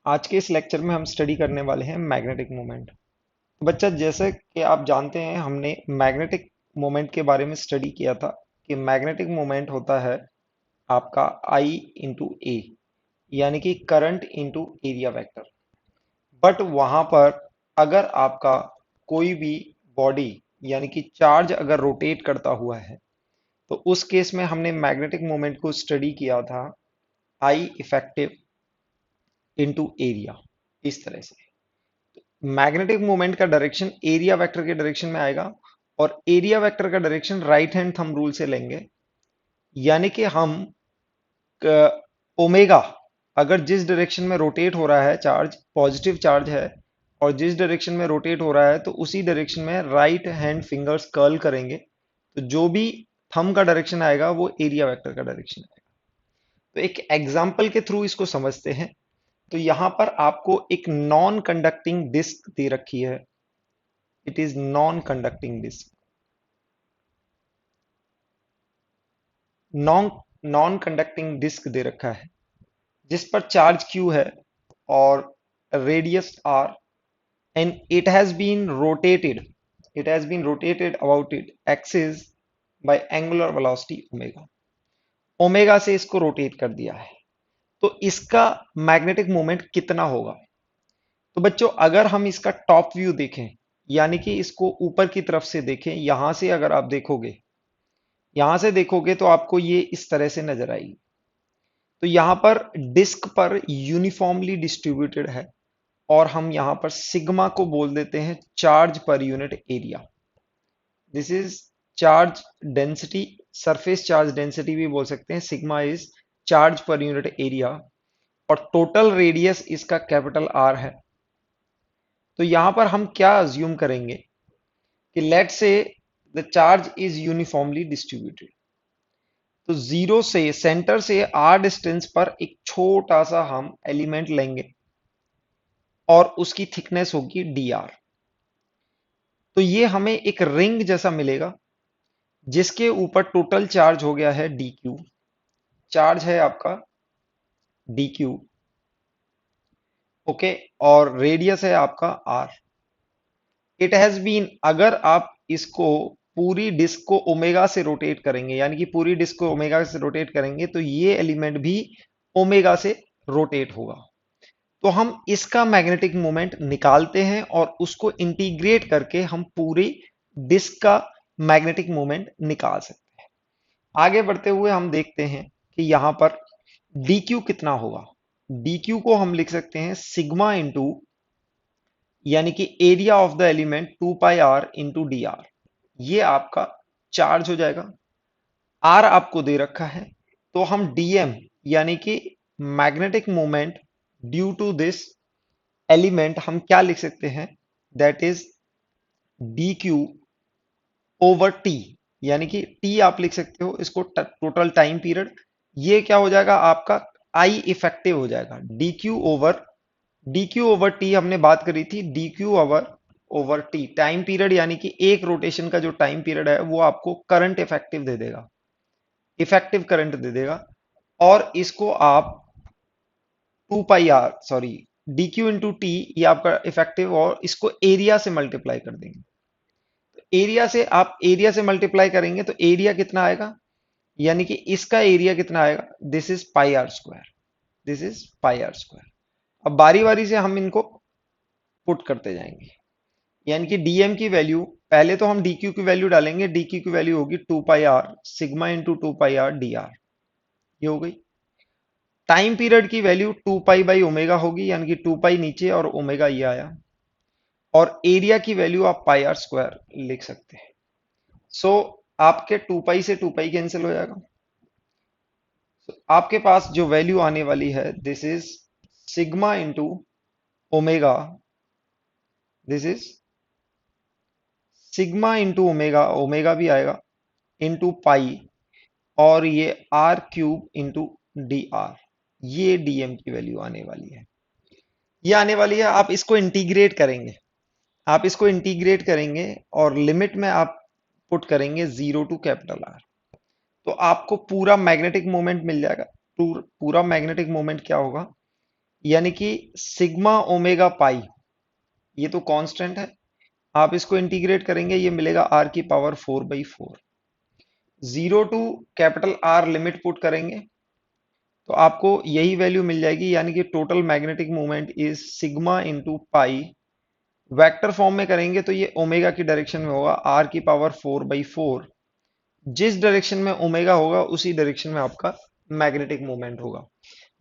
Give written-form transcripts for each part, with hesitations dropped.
आज के इस लेक्चर में हम स्टडी करने वाले हैं मैग्नेटिक मोमेंट। तो बच्चा, जैसे कि आप जानते हैं, हमने मैग्नेटिक मोमेंट के बारे में स्टडी किया था कि मैग्नेटिक मोमेंट होता है आपका आई इंटू ए, यानी कि current into area vector. But वहां पर अगर आपका कोई भी बॉडी यानी कि चार्ज अगर रोटेट करता हुआ है, तो उस केस में हमने मैग्नेटिक मोमेंट को स्टडी किया था आई इफेक्टिव इंटू एरिया, इस तरह से। मैग्नेटिक मोमेंट का डायरेक्शन एरिया वेक्टर के डायरेक्शन में आएगा, और एरिया वेक्टर का direction right hand thumb rule से लेंगे। यानी कि हम ओमेगा, अगर जिस डायरेक्शन में रोटेट हो रहा है चार्ज, पॉजिटिव चार्ज है, और जिस डायरेक्शन में रोटेट हो रहा है, तो उसी डायरेक्शन में राइट हैंड फिंगर्स कर्ल करेंगे, तो जो भी थंब का डायरेक्शन आएगा वो एरिया वेक्टर का डायरेक्शन आएगा। तो एक एग्जाम्पल के थ्रू इसको समझते हैं। तो यहां पर आपको एक नॉन कंडक्टिंग डिस्क दे रखी है। It is non conducting disc. Non non conducting disc दे रखा है जिस पर चार्ज क्यू है और radius R, and it has been rotated about it axis by angular velocity omega. Omega से इसको रोटेट कर दिया है। तो इसका मैग्नेटिक मोमेंट कितना होगा? तो बच्चों, अगर हम इसका टॉप व्यू देखें, यानी कि इसको ऊपर की तरफ से देखें, यहां से अगर आप देखोगे, यहां से देखोगे तो आपको ये इस तरह से नजर आएगी। तो यहां पर डिस्क पर यूनिफॉर्मली डिस्ट्रीब्यूटेड है, और हम यहां पर सिग्मा को बोल देते हैं charge per unit area. This is charge density, surface charge density भी बोल सकते हैं। Sigma is charge per unit area, और टोटल रेडियस इसका कैपिटल आर है। तो यहां पर हम क्या अज्यूम करेंगे कि लेट से the charge is uniformly distributed. तो जीरो से, सेंटर से आर डिस्टेंस पर एक छोटा सा हम एलिमेंट लेंगे, और उसकी थिकनेस होगी डी आर। तो ये हमें एक रिंग जैसा मिलेगा, जिसके ऊपर टोटल चार्ज हो गया है डी क्यू। चार्ज है आपका डी क्यू, ओके, और रेडियस है आपका आर। इट हैज बीन, अगर आप इसको पूरी डिस्क को ओमेगा से रोटेट करेंगे, यानी कि पूरी डिस्क को ओमेगा से रोटेट करेंगे, तो ये एलिमेंट भी ओमेगा से रोटेट होगा। तो हम इसका मैग्नेटिक मोमेंट निकालते हैं, और उसको इंटीग्रेट करके हम पूरी डिस्क का मैग्नेटिक मोमेंट निकाल सकते हैं। आगे बढ़ते हुए हम देखते हैं कि यहां पर dq कितना होगा। dq को हम लिख सकते हैं सिग्मा इंटू, यानी कि area of the element 2 pi r into d are. ये आपका चार्ज हो जाएगा। आर आपको दे रखा है, तो हम dm, यानी कि magnetic moment due to this element, हम क्या लिख सकते हैं? That is d q over t, यानी कि टी आप लिख सकते हो इसको टोटल टाइम पीरियड। ये क्या हो जाएगा आपका? आई इफेक्टिव हो जाएगा डी क्यू ओवर टी। हमने बात करी थी D q over over T time period, यानी कि एक रोटेशन का जो टाइम पीरियड है वो आपको करंट इफेक्टिव दे देगा, इफेक्टिव करंट दे देगा। और इसको आप 2 pi R, sorry, d q into t, ये आपका इफेक्टिव, और इसको एरिया से मल्टीप्लाई कर देंगे। एरिया से, आप एरिया से मल्टीप्लाई करेंगे तो एरिया कितना आएगा, यानी कि इसका एरिया कितना आएगा? This is pi are square. This is pi are square. अब बारी बारी से हम इनको पुट करते जाएंगे, यानी कि डीएम की वैल्यू, पहले तो हम डीक्यू की वैल्यू डालेंगे। डीक्यू की वैल्यू होगी 2 pi R sigma into 2 pi R d are, ये हो गई। टाइम पीरियड की वैल्यू 2 पाई बाई ओमेगा होगी, यानी कि 2 पाई नीचे और ओमेगा ये आया। और एरिया की वैल्यू आप पाई आर स्क्वायर लिख सकते हैं। सो आपके 2 पाई से 2 पाई कैंसिल हो जाएगा। आपके पास जो वैल्यू आने वाली है, this is sigma into omega, this is sigma into omega, omega भी आएगा, इंटू पाई, और ये r cube into d are. ये डीएम की वैल्यू आने वाली है। ये आने वाली है। आप इसको इंटीग्रेट करेंगे, आप इसको इंटीग्रेट करेंगे, और लिमिट में आप पुट करेंगे जीरो टू कैपिटल आर, तो आपको पूरा मैग्नेटिक मोमेंट मिल जाएगा। पूरा मैग्नेटिक मोमेंट क्या होगा? यानी कि सिग्मा ओमेगा पाई, ये तो कांस्टेंट है, आप इसको इंटीग्रेट करेंगे, ये मिलेगा आर की power 4/4। Zero to capital r limit put करेंगे तो आपको यही वैल्यू मिल जाएगी, यानी कि total magnetic movement is sigma into pi. Vector form में करेंगे तो ये ओमेगा की डायरेक्शन में होगा, आर की पावर 4/4। जिस डायरेक्शन में ओमेगा होगा उसी डायरेक्शन में आपका मैग्नेटिक मूवमेंट होगा।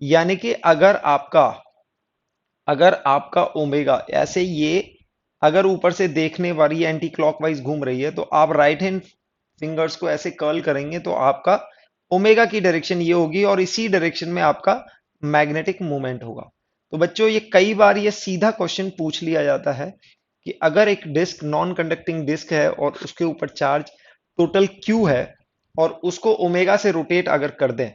यानी कि अगर आपका ओमेगा ऐसे ये अगर ऊपर से देखने वाली एंटी क्लॉकवाइज घूम रही है तो आप राइट हैंड फिंगर्स को ऐसे कर्ल करेंगे तो आपका ओमेगा की डायरेक्शन ये होगी और इसी डायरेक्शन में आपका मैग्नेटिक मूवमेंट होगा। तो बच्चों ये कई बार ये सीधा क्वेश्चन पूछ लिया जाता है कि अगर एक डिस्क नॉन कंडक्टिंग डिस्क है और उसके ऊपर चार्ज टोटल क्यू है और उसको ओमेगा से रोटेट अगर कर दें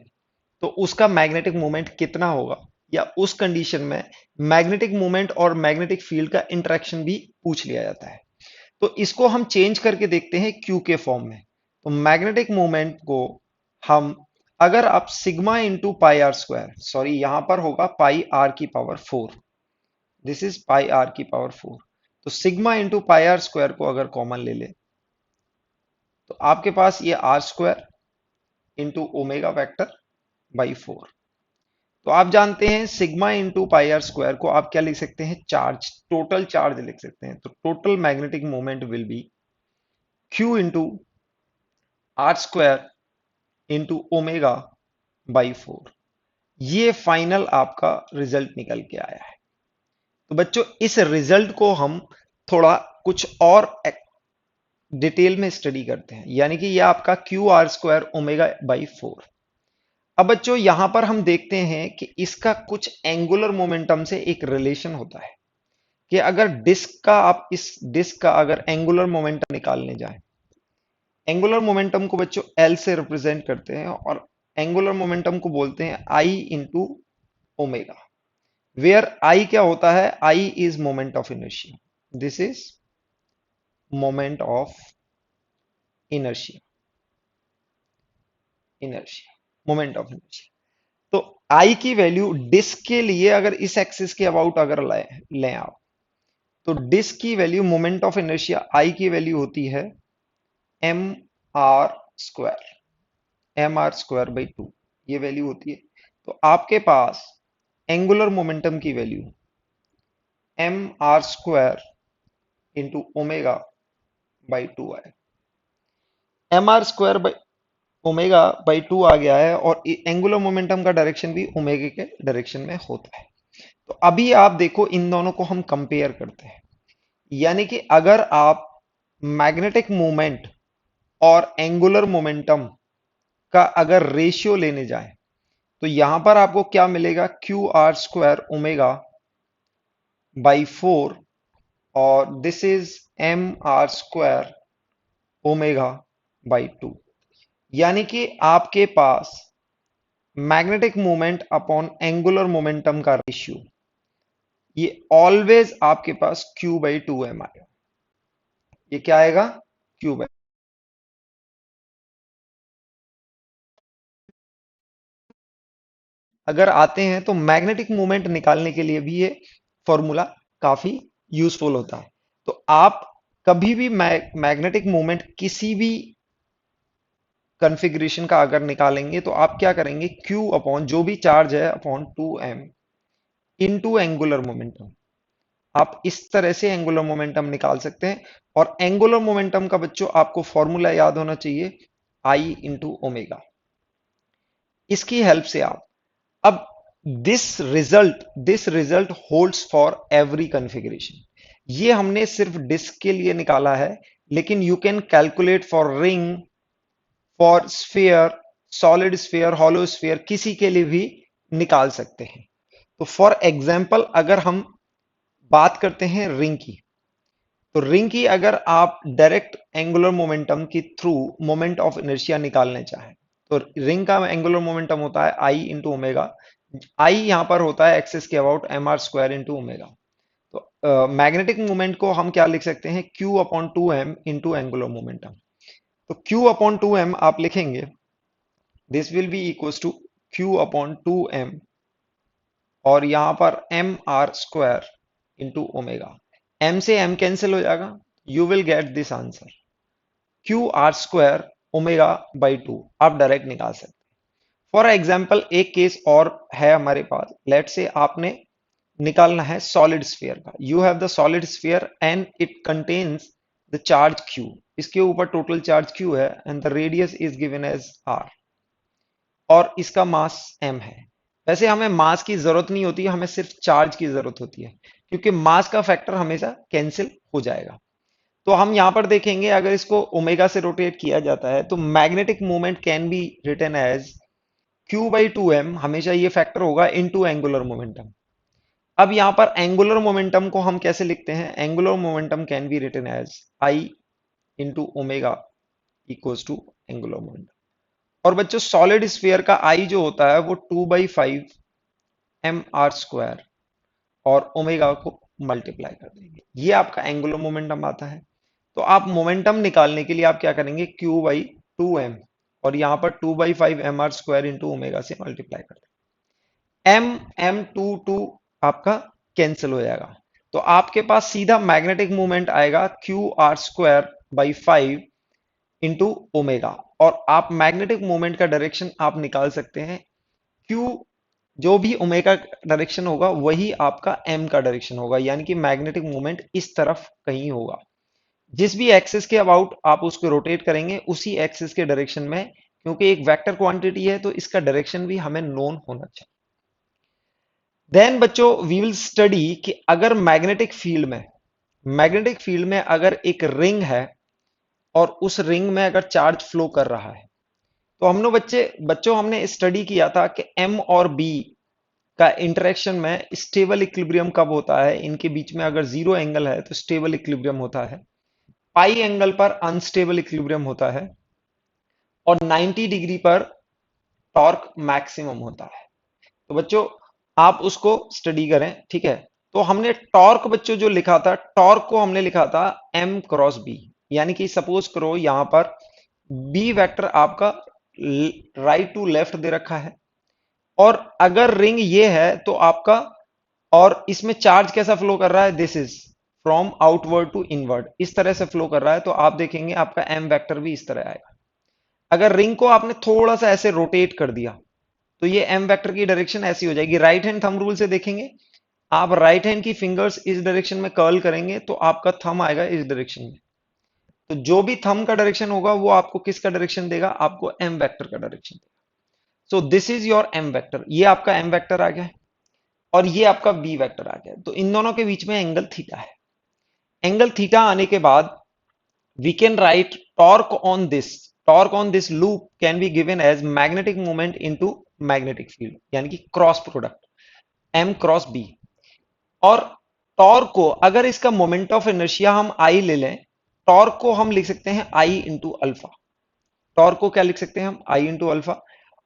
तो उसका मैग्नेटिक मोमेंट कितना होगा, या उस कंडीशन में मैग्नेटिक मोमेंट और मैग्नेटिक फील्ड का इंटरेक्शन भी पूछ लिया जाता है। तो इसको हम चेंज करके देखते हैं क्यू के फॉर्म में। तो मैग्नेटिक मोमेंट को हम, अगर आप sigma into pi are square, sorry यहां पर होगा पाई आर की power 4, this is pi r की पावर 4। तो sigma into pi are square को अगर कॉमन ले ले तो आपके पास ये r square into omega vector by 4। तो आप जानते हैं sigma into pi are square को आप क्या लिख सकते हैं, चार्ज, टोटल चार्ज लिख सकते हैं। तो total magnetic moment will be q into are square into omega by 4। ये फाइनल आपका रिजल्ट निकल के आया है। तो बच्चों इस रिजल्ट को हम थोड़ा कुछ और डिटेल में स्टडी करते हैं, यानी कि ये आपका Q R square omega by 4। अब बच्चों यहां पर हम देखते हैं कि इसका कुछ एंगुलर मोमेंटम से एक रिलेशन होता है कि अगर डिस्क का, आप इस डिस्क का अगर एंगुलर मोमेंटम निकालने जाएं, एंगुलर मोमेंटम को बच्चों एल से रिप्रेजेंट करते हैं और एंगुलर मोमेंटम को बोलते हैं I into omega, where I क्या होता है, I is moment of inertia, this is moment of inertia, inertia, moment of inertia. तो आई की वैल्यू डिस्क के लिए अगर इस एक्सिस के अबाउट अगर लें आप, तो डिस्क की value moment of inertia I की वैल्यू होती है M R square, m are square by 2, ये वैल्यू होती है। तो आपके पास एंगुलर मोमेंटम की value m are square into omega by 2 आए, m are square by omega by 2 आ गया है और एंगुलर मोमेंटम का डायरेक्शन भी ओमेगा के डायरेक्शन में होता है। तो अभी आप देखो इन दोनों को हम कंपेयर करते हैं, यानी कि अगर आप मैग्नेटिक मोमेंट और एंगुलर मोमेंटम का अगर रेशियो लेने जाएं तो यहां पर आपको क्या मिलेगा, q are square omega by 4 और this is m are square omega by 2। यानी कि आपके पास magnetic moment upon angular momentum का रेशियो ये ऑलवेज आपके पास क्यू बाई 2m आएगा। ये क्या आएगा, क्यू बाई। अगर आते हैं तो मैग्नेटिक मोमेंट निकालने के लिए भी ये फॉर्मूला काफी यूजफुल होता है। तो आप कभी भी मैग्नेटिक मोमेंट किसी भी कॉन्फ़िगरेशन का अगर निकालेंगे तो आप क्या करेंगे, Q अपॉन जो भी चार्ज है upon 2m into angular momentum. आप इस तरह से एंगुलर मोमेंटम निकाल सकते हैं। और एंगुलर मोमेंटम का बच्चों आपको फॉर्मूला याद होना चाहिए, I इंटू ओमेगा। इसकी हेल्प से आप, अब this result holds for every configuration. ये हमने सिर्फ डिस्क के लिए निकाला है, लेकिन you can calculate for ring, for sphere, solid sphere, hollow sphere, किसी के लिए भी निकाल सकते हैं। तो फॉर एग्जाम्पल अगर हम बात करते हैं रिंग की, तो रिंग की अगर आप डायरेक्ट एंगुलर मोमेंटम के थ्रू मोमेंट ऑफ इनर्शिया निकालने चाहें तो रिंग का एंगुलर मोमेंटम होता है आई इंटू ओमेगा। आई यहां पर होता है एक्सिस के about m are square into omega. तो मैग्नेटिक मोमेंट को हम क्या लिख सकते हैं, q upon 2m into angular momentum. तो Q अपॉन 2m आप लिखेंगे, this will be equals to Q upon 2m और यहां पर m are square into omega. M से एम कैंसिल हो जाएगा, you will get this answer q are square omega by two. आप डायरेक्ट निकाल सकते हैं। फॉर एग्जाम्पल एक केस और है हमारे पास। लेट से आपने निकालना है सॉलिड स्फीयर का। You have the solid sphere and it contains the charge q. इसके ऊपर टोटल चार्ज क्यू है and the radius is given as r और इसका मास m है। वैसे हमें मास की जरूरत नहीं होती, हमें सिर्फ चार्ज की जरूरत होती है, क्योंकि मास का फैक्टर हमेशा कैंसिल हो जाएगा। तो हम यहां पर देखेंगे, अगर इसको ओमेगा से रोटेट किया जाता है तो magnetic moment can be written as q by two m, हमेशा ये फैक्टर होगा इनटू एंगुलर मोमेंटम। अब यहां पर एंगुलर मोमेंटम को हम कैसे लिखते हैं? Angular momentum can be written as I into omega equals to angular momentum. और बच्चों सॉलिड स्फीयर का आई जो होता है वो 2/5 एम आर स्क्वायर और ओमेगा को मल्टीप्लाई कर देंगे, ये आपका एंगुलर मोमेंटम आता है। तो आप मोमेंटम निकालने के लिए आप क्या करेंगे? क्यू बाई टू एम और यहां पर 2/5 m are square into omega से मल्टीप्लाई कर देंगे। एम एम टू टू आपका कैंसिल हो जाएगा, तो आपके पास सीधा मैग्नेटिक मोमेंट आएगा q are square by 5 into omega. और आप मैग्नेटिक मोमेंट का डायरेक्शन आप निकाल सकते हैं। क्यू जो भी ओमेगा डायरेक्शन होगा वही आपका एम का डायरेक्शन होगा, यानी कि मैग्नेटिक मोमेंट इस तरफ कहीं होगा। जिस भी एक्सिस के अबाउट आप उसको रोटेट करेंगे उसी एक्सिस के डायरेक्शन में, क्योंकि एक वेक्टर क्वांटिटी है तो इसका डायरेक्शन भी हमें नोन होना चाहिए। देन बच्चों वी विल स्टडी कि अगर मैग्नेटिक फील्ड में अगर एक रिंग है और उस रिंग में अगर चार्ज फ्लो कर रहा है, तो हमने बच्चों हमने स्टडी किया था कि एम और बी का इंटरेक्शन में स्टेबल इक्विलिब्रियम कब होता है। इनके बीच में अगर जीरो एंगल है तो स्टेबल इक्विलिब्रियम होता है, पाई एंगल पर अनस्टेबल इक्विलिब्रियम होता है और 90 डिग्री पर टॉर्क मैक्सिमम होता है। तो बच्चों आप उसको स्टडी करें, ठीक है। तो हमने टॉर्क बच्चों जो लिखा था, टॉर्क को हमने लिखा था एम क्रॉस बी, यानी कि सपोज करो यहां पर बी वेक्टर आपका राइट टू लेफ्ट दे रखा है और अगर रिंग ये है तो आपका, और इसमें चार्ज कैसा फ्लो कर रहा है? This is from outward to inward, इस तरह से फ्लो कर रहा है। तो आप देखेंगे आपका एम वेक्टर भी इस तरह आएगा। अगर रिंग को आपने थोड़ा सा ऐसे रोटेट कर दिया तो ये एम वेक्टर की डायरेक्शन ऐसी हो जाएगी। राइट हैंड थंब रूल से देखेंगे, आप राइट हैंड की फिंगर्स इस डायरेक्शन में कर्ल करेंगे तो आपका थंब आएगा इस डायरेक्शन में। तो जो भी थंब का डायरेक्शन होगा वो आपको किसका डायरेक्शन देगा? आपको एम वेक्टर का डायरेक्शन देगा। So this is your m vector, ये आपका एम वेक्टर आ गया और ये आपका बी वेक्टर आ गया। तो इन दोनों के बीच में एंगल थीटा है। एंगल थीटा आने के बाद we can write torque on this loop can be given as magnetic moment into magnetic field, यानी कि cross product m cross b. और टॉर्क को अगर इसका मोमेंट ऑफ इनर्शिया हम आई ले लें, टॉर्क को हम लिख सकते हैं आई इंटू अल्फा। टॉर्क को क्या लिख सकते हैं हम? आई इंटू अल्फा।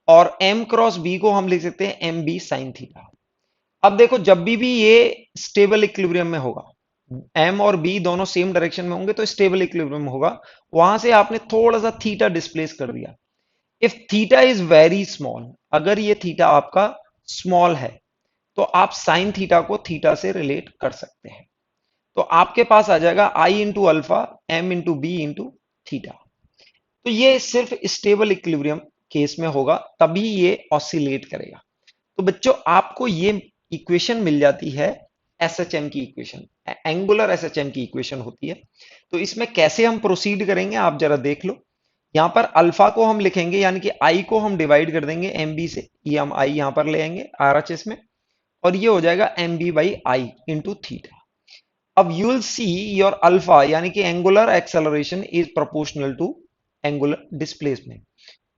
और एम क्रॉस बी को हम लिख सकते हैं एम बी साइन थीटा। अब देखो जब भी ये स्टेबल इक्विलिब्रियम में होगा, एम और बी दोनों सेम डायरेक्शन में होंगे तो स्टेबल इक्विलिब्रियम में होगा। वहां से आपने थोड़ा सा थीटा डिस्प्लेस कर दिया। If theta is very small, अगर ये थीटा आपका स्मॉल है तो आप साइन थीटा को थीटा से रिलेट कर सकते हैं। तो आपके पास आ जाएगा I into alpha m into B into theta. तो ये सिर्फ स्टेबल इक्विलिब्रियम केस में होगा, तभी ये ऑसिलेट करेगा। तो बच्चों आपको ये इक्वेशन मिल जाती है एसएचएम की इक्वेशन, एंगुलर एसएचएम की इक्वेशन होती है। तो इसमें कैसे हम प्रोसीड करेंगे आप जरा देख लो। यहां पर अल्फा को हम लिखेंगे, यानी कि आई को हम डिवाइड कर देंगे एम बी से, ये हम आई यहां पर ले आएंगे आरएचएस में, और ये हो जाएगा m B by I into theta. अब you will see your alpha, यानी कि angular acceleration is proportional to angular displacement,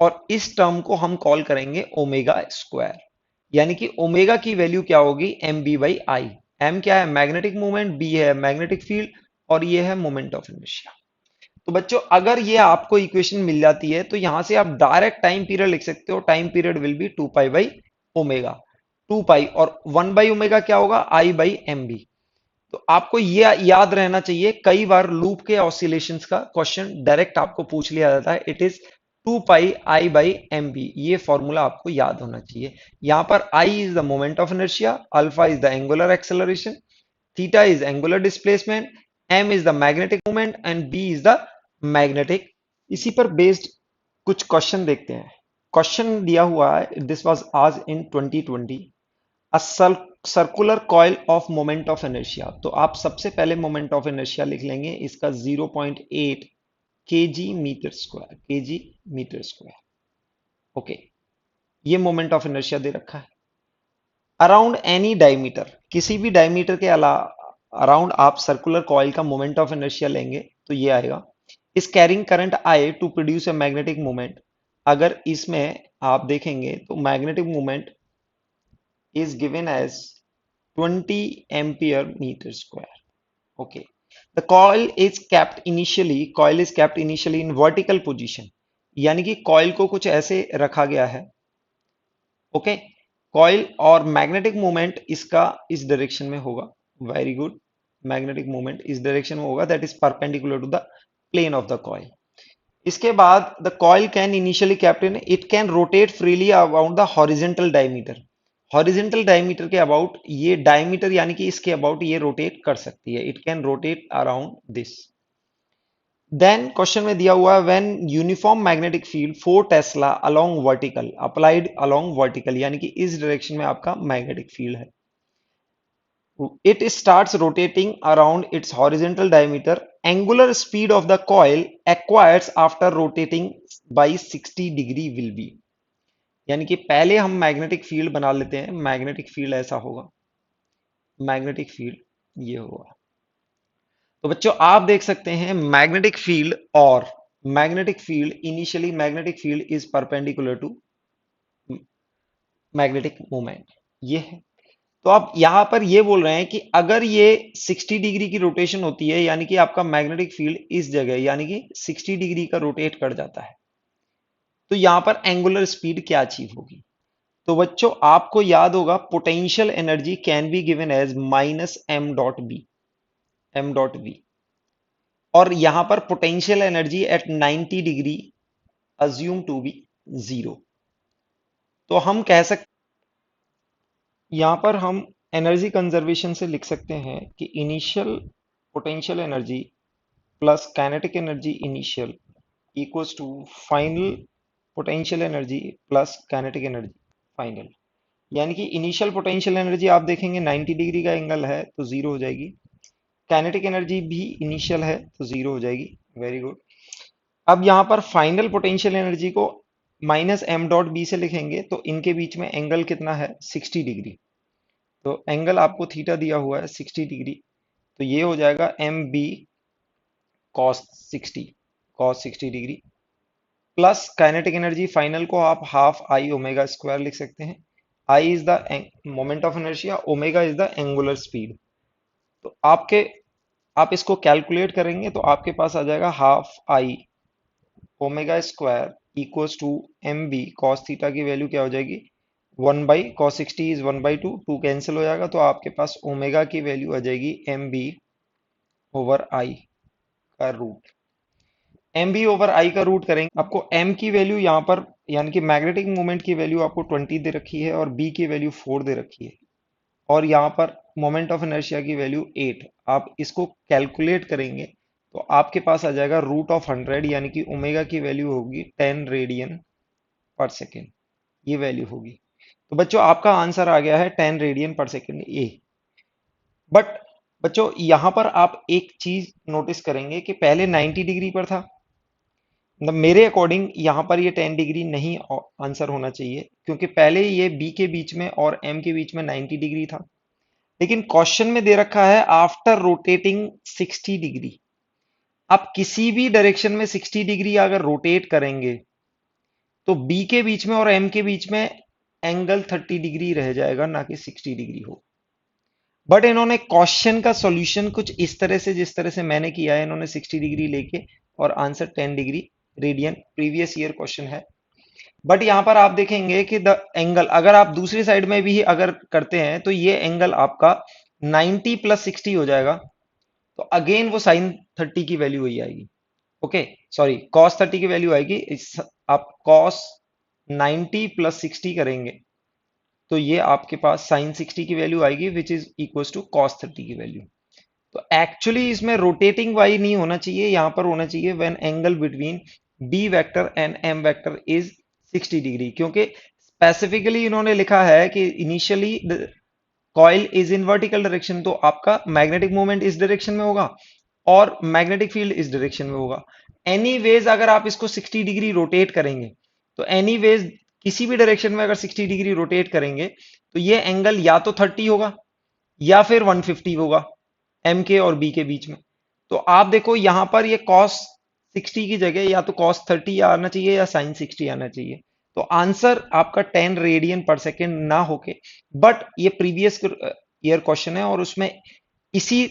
और इस टर्म को हम कॉल करेंगे ओमेगा स्क्वायर। यानी कि ओमेगा की वैल्यू क्या होगी? M B by i. M क्या है? मैग्नेटिक मोमेंट, बी है मैग्नेटिक फील्ड, और ये है मोमेंट ऑफ इनर्शिया। तो बच्चों अगर ये आपको इक्वेशन मिल जाती है तो यहां से आप डायरेक्ट टाइम पीरियड लिख सकते हो। Time period will B 2 pi by omega, 2 पाई, और 1 बाई ओमेगा क्या होगा? आई बाई एम बी। तो आपको ये याद रहना चाहिए, कई बार लूप के ऑसिलेशंस का क्वेश्चन डायरेक्ट आपको पूछ लिया जाता है। इट इज 2 pi I/mb, ये फॉर्मूला आपको याद होना चाहिए। यहां पर I is the moment of inertia, alpha is the angular acceleration, theta is angular displacement, m is the magnetic moment and b is the magnetic. इसी पर बेस्ड कुछ क्वेश्चन देखते हैं। क्वेश्चन दिया हुआ है, दिस वाज आज इन 2020, a circular coil of moment of inertia. तो आप सबसे पहले मोमेंट ऑफ इनर्शिया लिख लेंगे, इसका 0.8 kg metre square, kg metre square. Okay, ये मोमेंट ऑफ इनर्शिया दे रखा है। अराउंड एनी डायमीटर, किसी भी डायमीटर के अराउंड आप सर्कुलर कॉइल का मोमेंट ऑफ इनर्शिया लेंगे तो ये आएगा। Is carrying current I to produce a magnetic moment, अगर इसमें आप देखेंगे तो magnetic moment is given as 20 ampere meter square. Okay. The coil is kept initially in vertical position. यानी कि कॉइल को कुछ ऐसे रखा गया है। ओके, कॉइल और मैग्नेटिक मोमेंट इसका इस डायरेक्शन में होगा। वेरी गुड, मैग्नेटिक मोमेंट इस डायरेक्शन में होगा, that is perpendicular to the plane of the coil. इसके बाद the coil can initially kept in, it can rotate freely around the horizontal diameter. Horizontal diameter के about, ये diameter यानी कि इसके अबाउट ये रोटेट कर सकती है, it can rotate around this. Then question में दिया हुआ है when uniform magnetic field 4 Tesla along vertical applied along vertical, यानी कि इस डायरेक्शन में आपका मैग्नेटिक फील्ड है, it starts rotating around its horizontal diameter, angular speed of the coil acquires after rotating by 60 degree will be। यानी कि पहले हम मैग्नेटिक फील्ड बना लेते हैं, मैग्नेटिक फील्ड ऐसा होगा, मैग्नेटिक फील्ड ये होगा। तो बच्चों आप देख सकते हैं मैग्नेटिक फील्ड, और magnetic field initially magnetic field is perpendicular to magnetic moment, ये है। तो आप यहां पर ये बोल रहे हैं कि अगर ये 60 डिग्री की रोटेशन होती है, यानी कि आपका मैग्नेटिक फील्ड इस जगह यानी कि 60 डिग्री का रोटेट कर जाता है, तो यहां पर एंगुलर स्पीड क्या अचीव होगी। तो बच्चों आपको याद होगा potential energy can be given as -m.b, m.b, और यहां पर potential energy at 90 degree assume to be 0। तो हम कह सकते, यहां पर हम एनर्जी कंजर्वेशन से लिख सकते हैं कि initial potential energy plus kinetic energy initial equals to final potential energy plus kinetic energy final. यानी कि इनिशियल पोटेंशियल एनर्जी आप देखेंगे 90 डिग्री का एंगल है तो जीरो हो जाएगी, काइनेटिक एनर्जी भी इनिशियल है तो जीरो हो जाएगी। Very good. अब यहाँ पर फाइनल पोटेंशियल एनर्जी को -m.b से लिखेंगे तो इनके बीच में एंगल कितना है 60 डिग्री, तो एंगल आपको थीटा दिया हुआ है 60 डिग्री, तो ये हो जाएगा mb cos 60, cos 60 degree plus kinetic energy final को आप हाफ आई ओमेगा स्क्वायर लिख सकते हैं। I is the moment of inertia, omega is the angular speed. तो आप इसको कैलकुलेट करेंगे तो आपके पास आ जाएगा half I omega square equals to M B cos theta की वैल्यू क्या हो जाएगी 1/cos 60 इज 1/2, 2 कैंसिल हो जाएगा, तो आपके पास ओमेगा की वैल्यू आ जाएगी एम बी ओवर आई का root. M B over I का रूट करेंगे, आपको एम की वैल्यू यहाँ पर यानी कि मैग्नेटिक मोमेंट की वैल्यू आपको 20 दे रखी है और बी की वैल्यू 4 दे रखी है, और यहाँ पर मोमेंट ऑफ इनर्शिया की वैल्यू 8। आप इसको कैलकुलेट करेंगे तो आपके पास आ जाएगा √100, यानी कि ओमेगा की वैल्यू होगी 10 रेडियन पर सेकेंड, ये वैल्यू होगी। तो बच्चों आपका आंसर आ गया है 10 रेडियन पर सेकेंड ए। बट बच्चों यहां पर आप एक चीज नोटिस करेंगे कि पहले 90 डिग्री पर था, मतलब मेरे अकॉर्डिंग यहां पर ये 10 डिग्री नहीं आंसर होना चाहिए, क्योंकि पहले ये बी के बीच में और एम के बीच में 90 डिग्री था, लेकिन क्वेश्चन में दे रखा है आफ्टर रोटेटिंग 60 डिग्री। आप किसी भी डायरेक्शन में 60 डिग्री अगर रोटेट करेंगे तो बी के बीच में और एम के बीच में एंगल 30 डिग्री रह जाएगा, ना कि 60 डिग्री हो। बट इन्होंने क्वेश्चन का सॉल्यूशन कुछ इस तरह से, जिस तरह से मैंने किया है, इन्होंने 60 डिग्री लेके और answer 10 degree radian, previous year question है। बट यहां पर आप देखेंगे कि द एंगल अगर आप दूसरी साइड में भी अगर करते हैं तो ये एंगल आपका 90 + 60 हो जाएगा, तो अगेन वो साइन 30 की वैल्यू वही आएगी। ओके, सॉरी, cos 30 की वैल्यू आएगी आप cos 90 प्लस 60 करेंगे तो ये आपके पास sin 60 की वैल्यू आएगी which is equals to cos 30 की वैल्यू। तो एक्चुअली इसमें रोटेटिंग वाई नहीं होना चाहिए, यहां पर होना चाहिए when angle between B vector and M vector is 60 degree, क्योंकि स्पेसिफिकली इन्होंने लिखा है कि initially coil is in vertical direction, तो आपका मैग्नेटिक मूवमेंट इस डायरेक्शन में होगा और मैग्नेटिक फील्ड इस डायरेक्शन में होगा। एनीवेज अगर आप इसको 60 डिग्री रोटेट करेंगे तो एनीवेज किसी भी डायरेक्शन में अगर 60 डिग्री रोटेट करेंगे तो ये एंगल या तो 30 होगा या फिर 150 होगा एम के और बी के बीच में। तो आप देखो यहां पर ये कॉस 60 की जगह या तो कॉस 30 आना चाहिए या साइन 60 आना चाहिए। तो आंसर आपका 10 रेडियन पर सेकेंड ना होके, बट ये प्रीवियस ईयर क्वेश्चन है और उसमें इसी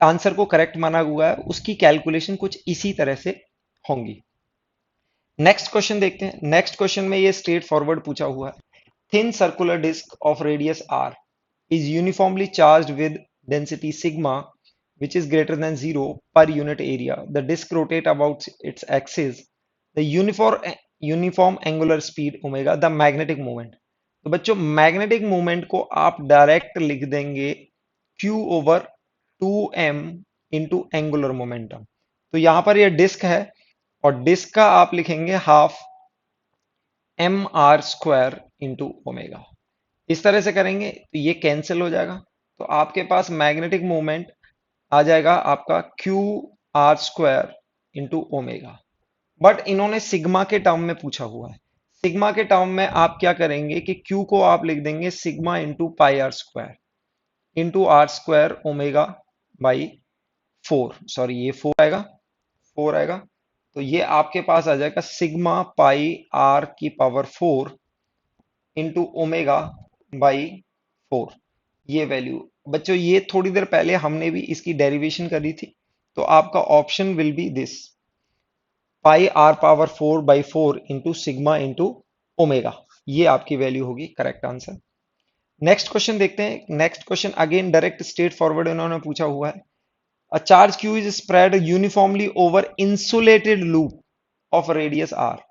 आंसर को करेक्ट माना हुआ है, उसकी कैलकुलेशन कुछ इसी तरह से होंगी। नेक्स्ट क्वेश्चन देखते हैं। नेक्स्ट क्वेश्चन में ये स्ट्रेट फॉरवर्ड पूछा हुआ है। Thin circular disc of radius R is uniformly charged with density sigma, which is greater than 0 per unit area. The disk rotate about its axis. The uniform angular speed omega, the magnetic moment. तो बच्चों magnetic moment को आप direct लिख देंगे Q over 2m into angular momentum. तो यहां पर ये डिस्क है और डिस्क का आप लिखेंगे half M are square into omega. इस तरह से करेंगे तो ये कैंसिल हो जाएगा, तो आपके पास मैग्नेटिक मोमेंट आ जाएगा आपका Q R square into omega. But इन्होंने सिग्मा के टर्म में पूछा हुआ है। सिग्मा के टर्म में आप क्या करेंगे कि क्यू को आप लिख देंगे sigma into pi are square into are square omega by 4, sorry ये 4 आएगा, 4 आएगा। तो ये आपके पास आ जाएगा सिग्मा पाई आर की पावर 4 इंटू ओमेगा बाई 4। ये वैल्यू बच्चों ये थोड़ी देर पहले हमने भी इसकी डेरिवेशन करी थी, तो आपका option will be this pi R power 4 by 4 into sigma into omega. ये आपकी वैल्यू होगी करेक्ट आंसर। नेक्स्ट क्वेश्चन देखते हैं। Next question again direct straight forward इन्होंने पूछा हुआ है। A charge Q is spread uniformly over insulated loop of radius R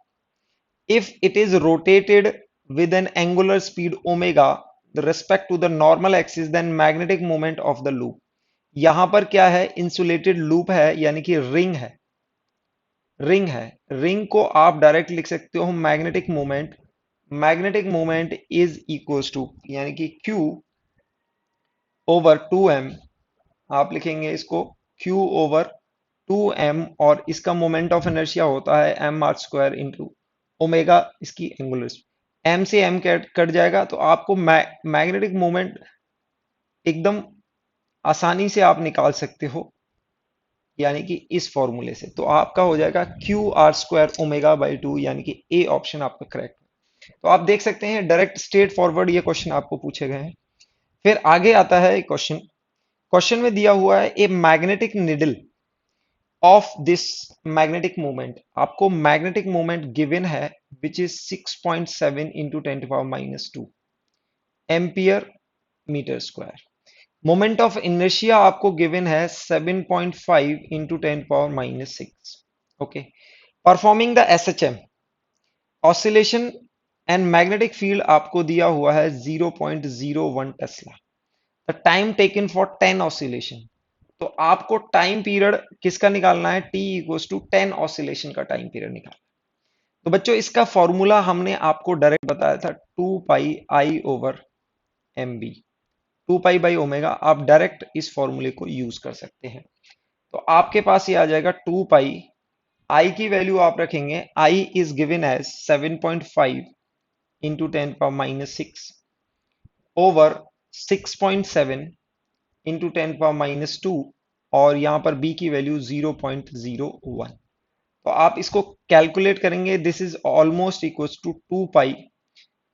if it is rotated with an angular speed omega with respect to the normal axis, then magnetic moment of the loop। यहां पर क्या है, insulated loop है यानी कि ring है, ring है। Ring को आप डायरेक्ट लिख सकते हो magnetic moment. Magnetic moment is equals to यानी कि Q ओवर 2m, आप लिखेंगे इसको Q ओवर 2m और इसका मोमेंट ऑफ इनर्शिया होता है M R square into omega इसकी एंगुलर स्पीड। एम से एम कट जाएगा तो आपको मैग्नेटिक मोमेंट एकदम आसानी से आप निकाल सकते हो, यानी कि इस फॉर्मूले से। तो आपका हो जाएगा Q R square omega by 2, यानी कि ए ऑप्शन आपका करेक्ट है। तो आप देख सकते हैं डायरेक्ट स्ट्रेट फॉरवर्ड ये क्वेश्चन आपको पूछे गए हैं। फिर आगे आता है क्वेश्चन। क्वेश्चन में दिया हुआ है a magnetic needle of this magnetic moment. आपको मैग्नेटिक मोमेंट गिवन है which is 6.7 into 10⁻⁻2 ampere metre square. Moment of inertia आपको गिवन है 7.5 into 10⁻⁻6। Okay, performing the SHM oscillation and magnetic field आपको दिया हुआ है 0.01 tesla. The time taken for 10 oscillation. तो आपको टाइम पीरियड किसका निकालना है, t इक्वल्स टू 10 ऑसिलेशन का टाइम पीरियड निकालना। तो बच्चों इसका फॉर्मूला हमने आपको डायरेक्ट बताया था 2 pi I over m B, 2 pi by omega. आप डायरेक्ट इस फॉर्मूले को यूज कर सकते हैं। तो आपके पास ये आ जाएगा 2 पाई, आई की वैल्यू आप रखेंगे, I is given as 7.5 into 10⁻⁻6 over 6.7 into 10⁻⁻2 और यहां पर b की वैल्यू 0.01। तो आप इसको कैलकुलेट करेंगे, this is almost equals to 2 pi.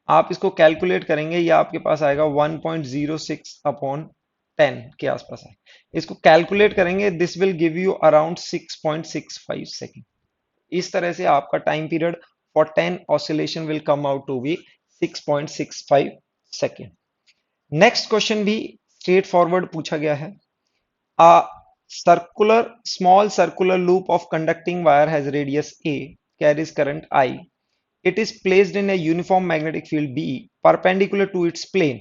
आप इसको कैलकुलेट करेंगे, ये आपके पास आएगा 1.06 अपॉन 10 के आसपास है। इसको कैलकुलेट करेंगे, this will give you around 6.65 second. इस तरह से आपका time period for 10 oscillation will come out to be 6.65 second. Next question भी स्ट्रेट फॉरवर्ड पूछा गया है। A small circular loop of conducting wire has radius A, carries current I. It is placed in a uniform magnetic field B perpendicular to its plane,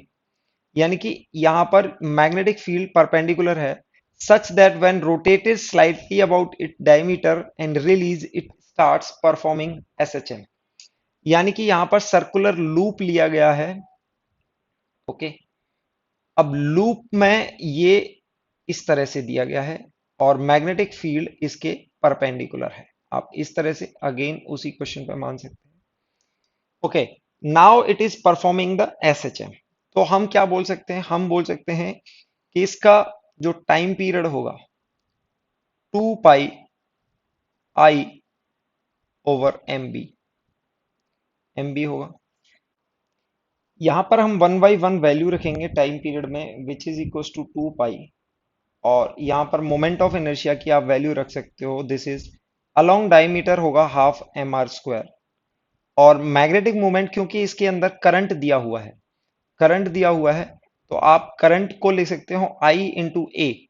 यानी कि यहां पर magnetic field perpendicular है, such that when rotated slightly about its diameter and release it starts performing SHM, यानी कि यहां पर circular loop लिया गया है। ओके, अब लूप में ये इस तरह से दिया गया है और मैग्नेटिक फील्ड इसके परपेंडिकुलर है। आप इस तरह से अगेन उसी क्वेश्चन पे मान सकते हैं। Okay, now it is performing the SHM. तो हम क्या बोल सकते हैं, हम बोल सकते हैं कि इसका जो टाइम पीरियड होगा 2 pi I over m B होगा। यहां पर हम 1/1 वैल्यू रखेंगे टाइम पीरियड में, विच इज इक्वल टू 2 पाई, और यहां पर मोमेंट ऑफ इनर्शिया की आप वैल्यू रख सकते हो, दिस इज अलोंग डायमीटर होगा हाफ एम आर स्क्वायर। और मैग्नेटिक मोमेंट क्योंकि इसके अंदर करंट दिया हुआ है, करंट दिया हुआ है, तो आप करंट को ले सकते हो आई इंटू ए,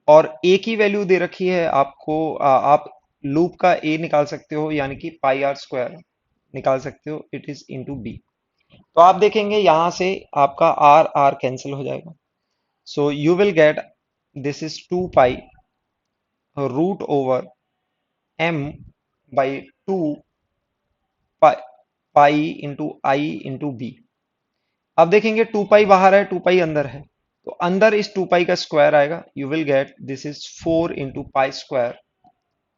और ए की वैल्यू दे रखी है आपको, आप लूप का ए निकाल सकते हो, यानी कि पाई आर स्क्वायर निकाल सकते हो, इट इज इंटू बी। तो आप देखेंगे यहां से आपका आर आर कैंसिल हो जाएगा, so you will get this is 2 pi root over M by 2 pi into I into B. अब देखेंगे 2 पाई बाहर है, 2 पाई अंदर है, तो अंदर इस 2 पाई का स्क्वायर आएगा, you will get this is 4 into pi square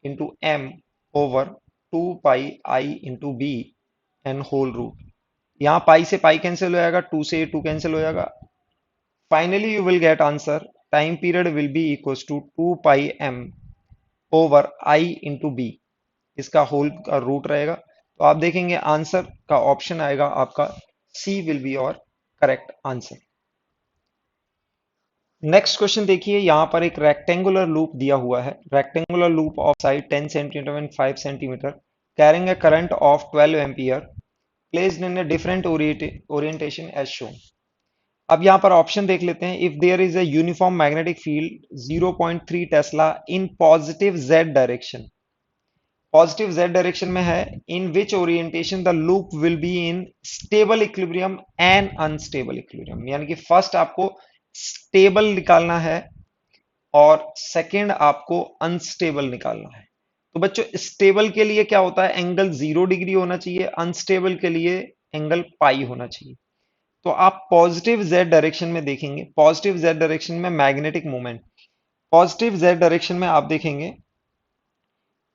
into M over 2 pi I into B and whole root. यहाँ पाई से पाई कैंसिल हो जाएगा, 2 से 2 कैंसिल हो जाएगा, finally you will get answer time period will be equal to 2 pi m over I into B, इसका whole का root रहेगा। तो आप देखेंगे आंसर का ऑप्शन आएगा आपका C will be your correct answer. Next question देखिए, यहां पर एक रेक्टेंगुलर लूप दिया हुआ है, rectangular loop of side 10 centimetre and 5 centimetre, carrying a current of 12 ampere placed in a different orientation as shown। अब यहां पर ऑप्शन देख लेते हैं, if there is a uniform magnetic field 0.3 tesla in positive z direction, positive z direction में है, in which orientation the loop will be in stable equilibrium and unstable equilibrium, यानी कि फर्स्ट आपको स्टेबल निकालना है और सेकंड आपको unstable निकालना है। तो बच्चों स्टेबल के लिए क्या होता है, एंगल 0 डिग्री होना चाहिए, अनस्टेबल के लिए एंगल पाई होना चाहिए। तो आप पॉजिटिव जेड डायरेक्शन में देखेंगे, पॉजिटिव जेड डायरेक्शन में magnetic moment, positive Z direction में आप देखेंगे,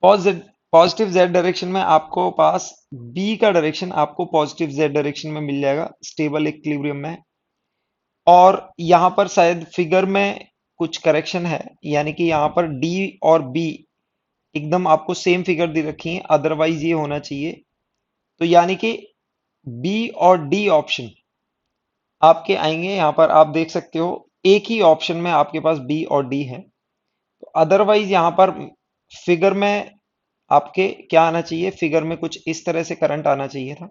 पॉजिटिव जेड डायरेक्शन में आपको पास बी का डायरेक्शन आपको पॉजिटिव जेड डायरेक्शन में मिल जाएगा स्टेबल इक्विलिब्रियम में। और यहां पर शायद फिगर में कुछ करेक्शन है, यानी कि यहां पर डी और बी एकदम आपको सेम फिगर दे रखी है, अदरवाइज ये होना चाहिए। तो यानी कि बी और डी ऑप्शन आपके आएंगे, यहां पर आप देख सकते हो एक ही ऑप्शन में आपके पास बी और डी है। तो अदरवाइज यहां पर फिगर में आपके क्या आना चाहिए, फिगर में कुछ इस तरह से करंट आना चाहिए था,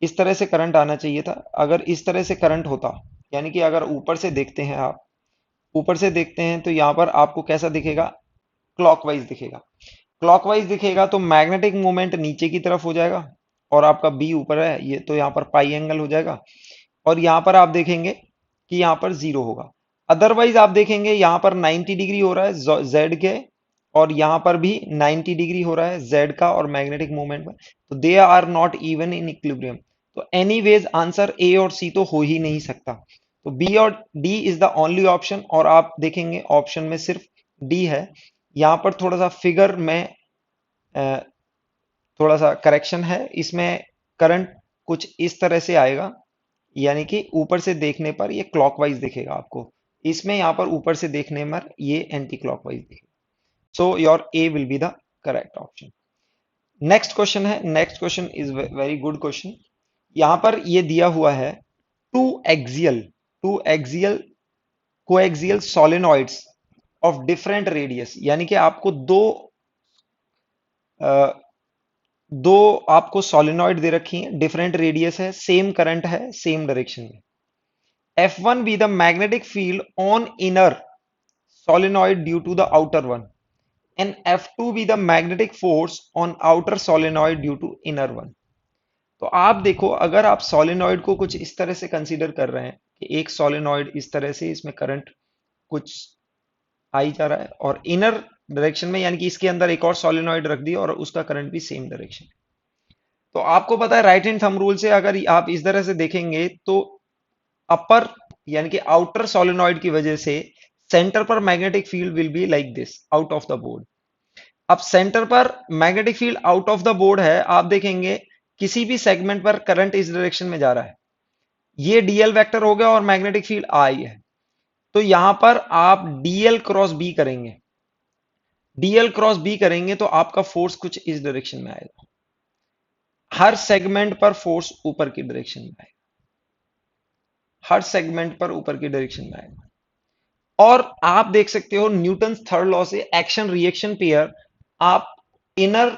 इस तरह से करंट आना चाहिए था। अगर इस तरह से करंट होता, यानी कि अगर ऊपर से देखते हैं आप, ऊपर से देखते हैं तो यहां पर आपको कैसा दिखेगा, क्लॉकवाइज दिखेगा। क्लॉकवाइज दिखेगा तो मैग्नेटिक मोमेंट नीचे की तरफ हो जाएगा और आपका बी ऊपर है, ये तो यहाँ पर पाई एंगल हो जाएगा, और यहाँ पर आप देखेंगे कि यहाँ पर जीरो होगा। अदरवाइज आप देखेंगे यहाँ पर 90 डिग्री हो रहा है जेड के, और यहाँ पर भी 90 डिग्री हो रहा है जेड का और मैग्नेटिक मोमेंट में, तो they are not even in equilibrium. तो एनीवेज आंसर ए और सी तो हो ही नहीं सकता, तो बी और D is the only option, और आप देखेंगे ऑप्शन में सिर्फ डी है। यहाँ पर थोड़ा सा फिगर में अ, थोड़ा सा करेक्शन है, इसमें करंट कुछ इस तरह से आएगा, यानी कि ऊपर से देखने पर ये क्लॉकवाइज दिखेगा आपको, इसमें यहाँ पर ऊपर से देखने पर ये एंटी क्लॉकवाइज दिखेगा। So your A will be the correct option. Next question है, next question is very good question. यहाँ पर ये दिया हुआ है two axial, two axial coaxial solenoids of different radius, यानी कि आपको अ, दो आपको सोलेनॉइड दे रखी हैं, डिफरेंट रेडियस है, सेम करंट है, सेम डायरेक्शन में। F1 be the magnetic field on inner solenoid due to the outer one, and F2 be the magnetic force on outer solenoid due to inner one। तो आप देखो, अगर आप solenoid को कुछ इस तरह से कंसीडर कर रहे हैं कि एक सोलेनॉइड इस तरह से, इसमें करंट कुछ आई जा रहा है और इनर डायरेक्शन में, यानी कि इसके अंदर एक और सोलेनॉइड रख दिया और उसका करंट भी सेम डायरेक्शन। तो आपको पता है राइट हैंड थंब रूल से, अगर आप इस तरह से देखेंगे तो अपर यानी कि आउटर सोलेनॉइड की वजह से सेंटर पर magnetic field will be like this out of the board. अब सेंटर पर magnetic field out of the board है, आप देखेंगे किसी भी सेगमेंट पर करंट इस डायरेक्शन में जा रहा है, ये डीएल वेक्टर हो गया और मैग्नेटिक फील्ड आई है। तो यहां पर आप डीएल क्रॉस बी करेंगे, डीएल क्रॉस बी करेंगे तो आपका फोर्स कुछ इस डायरेक्शन में आएगा, हर सेगमेंट पर फोर्स ऊपर की डायरेक्शन में आएगा, हर सेगमेंट पर ऊपर की डायरेक्शन में आएगा। और आप देख सकते हो न्यूटन थर्ड लॉ से एक्शन रिएक्शन पेयर, आप इनर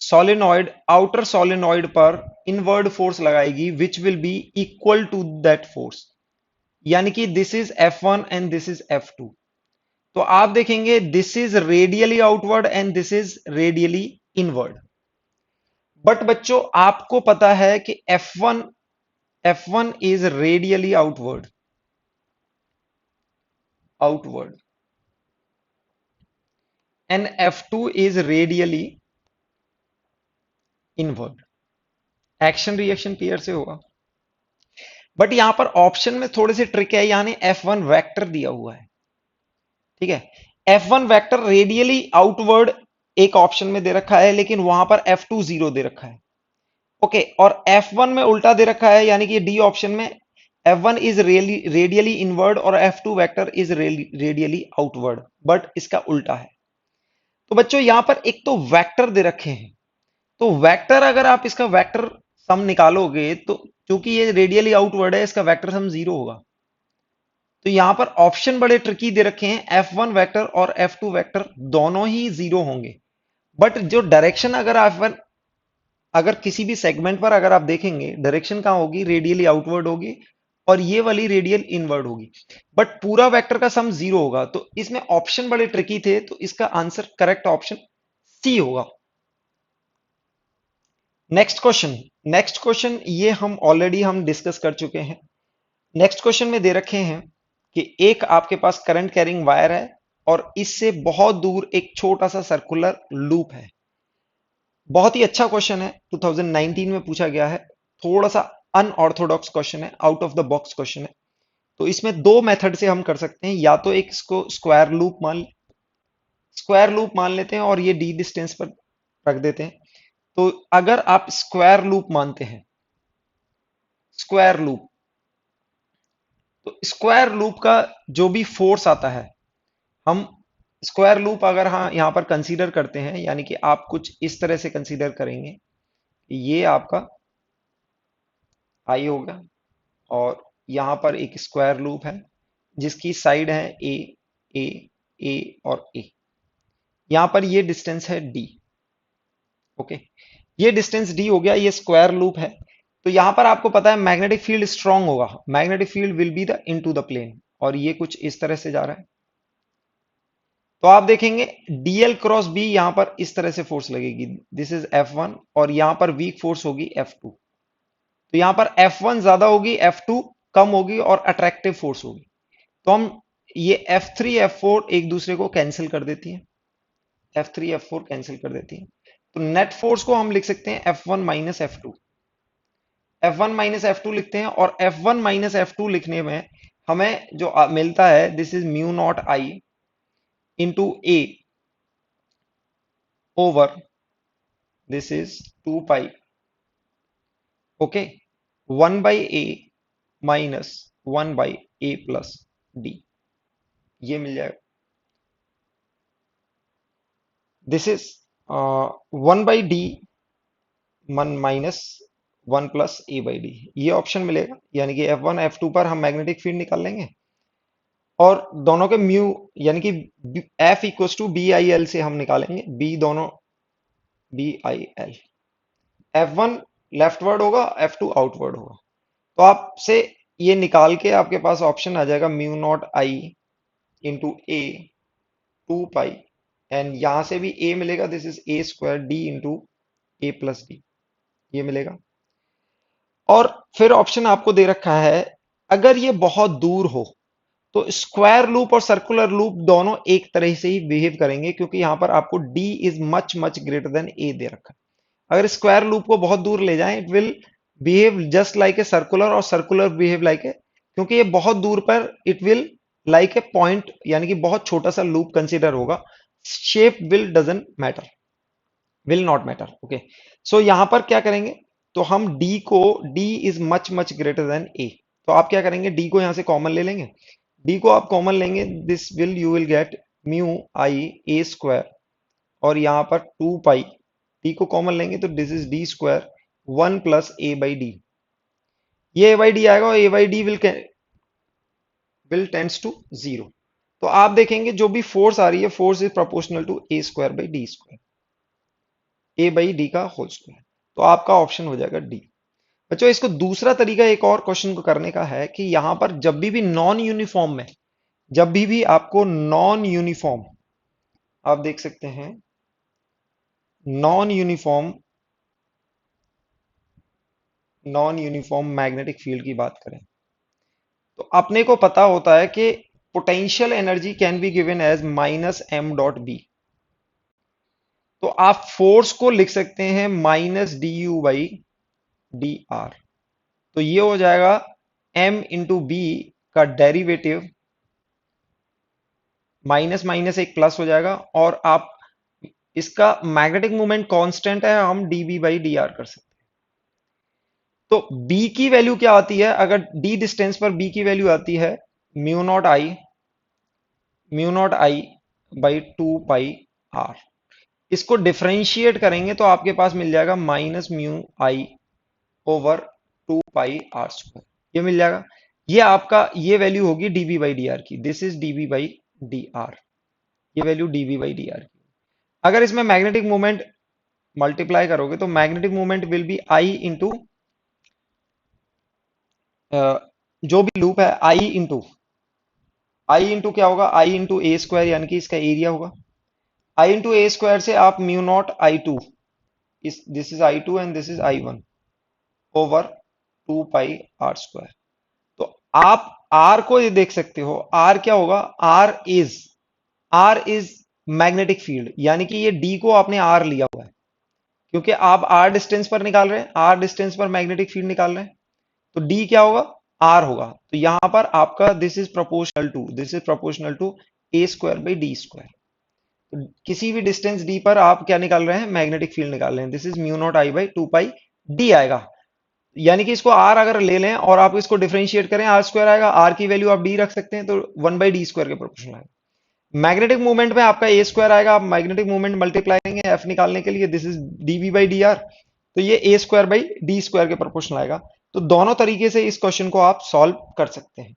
सोलेनॉइड आउटर सोलेनॉइड पर इनवर्ड फोर्स लगाएगी which will be equal to that force, यानी कि this is F1 and this is F2। तो आप देखेंगे this is radially outward and this is radially inward. But बच्चों आपको पता है कि F1 is radially outward, outward, and F2 is radially inward. Action reaction pair से होगा। बट यहां पर ऑप्शन में थोड़े से ट्रिक है, यानी F1 वेक्टर दिया हुआ है, ठीक है। F1 वेक्टर रेडियली आउटवर्ड एक ऑप्शन में दे रखा है, लेकिन वहां पर F2 जीरो दे रखा है, ओके। और F1 में उल्टा दे रखा है, यानी कि डी ऑप्शन में F1 इज रेडियली इनवर्ड और F2 vector is radially outward, but इसका उल्टा है। तो बच्चों यहां पर एक तो वेक्टर दे रखे हैं, तो वेक्टर अगर आप इसका वेक्टर सम निकालोगे तो क्योंकि ये रेडियली आउटवर्ड है, इसका वेक्टर सम जीरो होगा। तो यहां पर ऑप्शन बड़े ट्रिकी दे रखे हैं, F1 वेक्टर और F2 वेक्टर दोनों ही जीरो होंगे। बट जो डायरेक्शन अगर आप अगर किसी भी सेगमेंट पर अगर आप देखेंगे डायरेक्शन कहां होगी, रेडियली आउटवर्ड होगी और ये वाली रेडियल इनवर्ड होगी। बट पूरा वेक्टर का सम जीरो होगा, तो इसमें ऑप्शन बड़े ट्रिकी थे, तो इसका आंसर करेक्ट ऑप्शन सी होगा। नेक्स्ट क्वेश्चन, नेक्स्ट क्वेश्चन ये हम ऑलरेडी हम डिस्कस कर चुके हैं। नेक्स्ट क्वेश्चन में दे रखे हैं कि एक आपके पास करंट कैरिंग वायर है और इससे बहुत दूर एक छोटा सा सर्कुलर लूप है। बहुत ही अच्छा क्वेश्चन है, 2019 में पूछा गया है। थोड़ा सा अनऑर्थोडॉक्स क्वेश्चन है, out of the box question है। तो इसमें दो मेथड से हम कर सकते हैं, या तो एक इसको स्क्वायर लूप मान लेते हैं और ये डी डिस्टेंस पर रख देते हैं। तो अगर आप स्क्वायर लूप मानते हैं, स्क्वायर लूप, तो स्क्वायर लूप का जो भी फोर्स आता है, हम स्क्वायर लूप अगर हाँ यहां पर कंसीडर करते हैं, यानी कि आप कुछ इस तरह से कंसीडर करेंगे, ये आपका आई होगा और यहां पर एक स्क्वायर लूप है जिसकी साइड है ए, ए, ए और ए। यहां पर ये डिस्टेंस है डी, ओके। ये डिस्टेंस डी हो गया, ये स्क्वायर लूप है। तो यहां पर आपको पता है मैग्नेटिक फील्ड स्ट्रांग होगा, magnetic field will be the into the plane, और ये कुछ इस तरह से जा रहा है। तो आप देखेंगे डीएल क्रॉस बी यहां पर इस तरह से फोर्स लगेगी, दिस इज F1 और यहां पर वीक फोर्स होगी F2। तो यहां पर F1 ज्यादा होगी, F2 कम होगी और अट्रैक्टिव फोर्स होगी। तो हम ये F3 F4 एक दूसरे को कैंसिल कर देती है, F3 F4 कैंसिल कर देती है। तो नेट फोर्स को हम लिख सकते हैं F1 minus F2, F1 minus F2 लिखते हैं। और F1 माइनस F2 लिखने में हमें जो मिलता है, this is mu naught I into A over this is 2 pi, okay, 1 by A minus 1 by A plus D, ये मिल जाएगा। This is 1 by D 1 minus 1 plus A by D, ये ऑप्शन मिलेगा। यानी कि F1 F2 पर हम magnetic field निकाल लेंगे और दोनों के म्यू, यानी कि F equals to B I L से हम निकालेंगे, बी दोनों B I L. F1 leftward होगा, F2 आउटवर्ड होगा। तो आपसे ये निकाल के आपके पास ऑप्शन आ जाएगा mu naught I into A 2 pi, and यहां से भी ए मिलेगा, this is a square D into A plus D. ये मिलेगा। और फिर ऑप्शन आपको दे रखा है, अगर ये बहुत दूर हो तो स्क्वायर लूप और सर्कुलर लूप दोनों एक तरह से ही बिहेव करेंगे, क्योंकि यहां पर आपको d is much much greater than a दे रखा है। अगर स्क्वायर लूप को बहुत दूर ले जाएं, it will behave just like a circular, और सर्कुलर बिहेव लाइक ए, क्योंकि ये बहुत दूर पर it will like a point, यानी कि बहुत छोटा सा लूप कंसीडर होगा। Shape will doesn't matter, will not matter. Okay, so यहां पर क्या करेंगे, तो हम d को, d is much much greater than a, तो आप क्या करेंगे, d को यहां से कॉमन ले लेंगे। d को आप कॉमन लेंगे, this will, you will gate mu I A square, और यहां पर 2 पाई, d को कॉमन लेंगे तो this is D square 1 plus A by D. ये a बाई डी आएगा, और a by D will tends to zero. तो आप देखेंगे जो भी फोर्स आ रही है, force is proportional to A square by D square, A by D का होल स्क्वायर। तो आपका ऑप्शन हो जाएगा डी। बच्चों, इसको दूसरा तरीका एक और क्वेश्चन को करने का है कि यहां पर जब भी नॉन यूनिफॉर्म में, जब भी आपको नॉन यूनिफॉर्म, आप देख सकते हैं non uniform, non uniform magnetic field की बात करें, तो अपने को पता होता है कि potential energy can be given as minus M dot B. तो आप फोर्स को लिख सकते हैं minus D U by D R. तो ये हो जाएगा m इंटू बी का डेरिवेटिव, माइनस माइनस एक प्लस हो जाएगा, और आप इसका मैग्नेटिक मोमेंट कांस्टेंट है, हम dB बाई डी आर कर सकते हैं। तो b की वैल्यू क्या आती है, अगर d डिस्टेंस पर b की वैल्यू आती है mu naught I by 2 pi R. इसको डिफरेंशिएट करेंगे तो आपके पास मिल जाएगा minus mu I over 2 pi are square, ये मिल जाएगा। ये आपका, ये वैल्यू होगी dB बाई डी आर की, this is dB by D are, ये value dB by D R की। अगर इसमें मैग्नेटिक मोमेंट मल्टीप्लाई करोगे तो magnetic moment will B I into, जो भी लूप है, आई इंटू क्या होगा, आई इंटू ए स्क्वायर, यानी कि इसका एरिया होगा। आई इंटू ए स्क्वायर से आप म्यू नॉट आई टू, इस this is I two and this is I one over 2 pi are square. तो आप आर को ये देख सकते हो, आर क्या होगा, आर इज मैग्नेटिक फील्ड, यानी कि ये डी को आपने आर लिया हुआ है, क्योंकि आप आर डिस्टेंस पर निकाल रहे हैं, आर डिस्टेंस पर मैग्नेटिक फील्ड निकाल रहे हैं, तो डी क्या होगा, आर होगा। तो यहां पर आपका this is proportional to A square by D square. तो किसी भी डिस्टेंस डी पर आप क्या निकाल रहे हैं, मैग्नेटिक फील्ड निकाल रहे हैं, this is mu naught I by 2 pi D आएगा। यानी कि इसको आर अगर ले लें और आप इसको डिफरेंशिएट करें, आर स्क्वायर आएगा, आर की वैल्यू आप डी रख सकते हैं, तो 1 बाई डी स्क्वायर के प्रोपोर्शनल आएगा। मैग्नेटिक मूवमेंट में आपका ए स्क्वायर आएगा, आप मैग्नेटिक मूवमेंट मल्टीप्लाई करेंगे एफ निकालने के लिए, this is DV by D R, तो ये A square by D square के प्रोपोर्शनल आएगा। तो दोनों तरीके से इस क्वेश्चन को आप सॉल्व कर सकते हैं।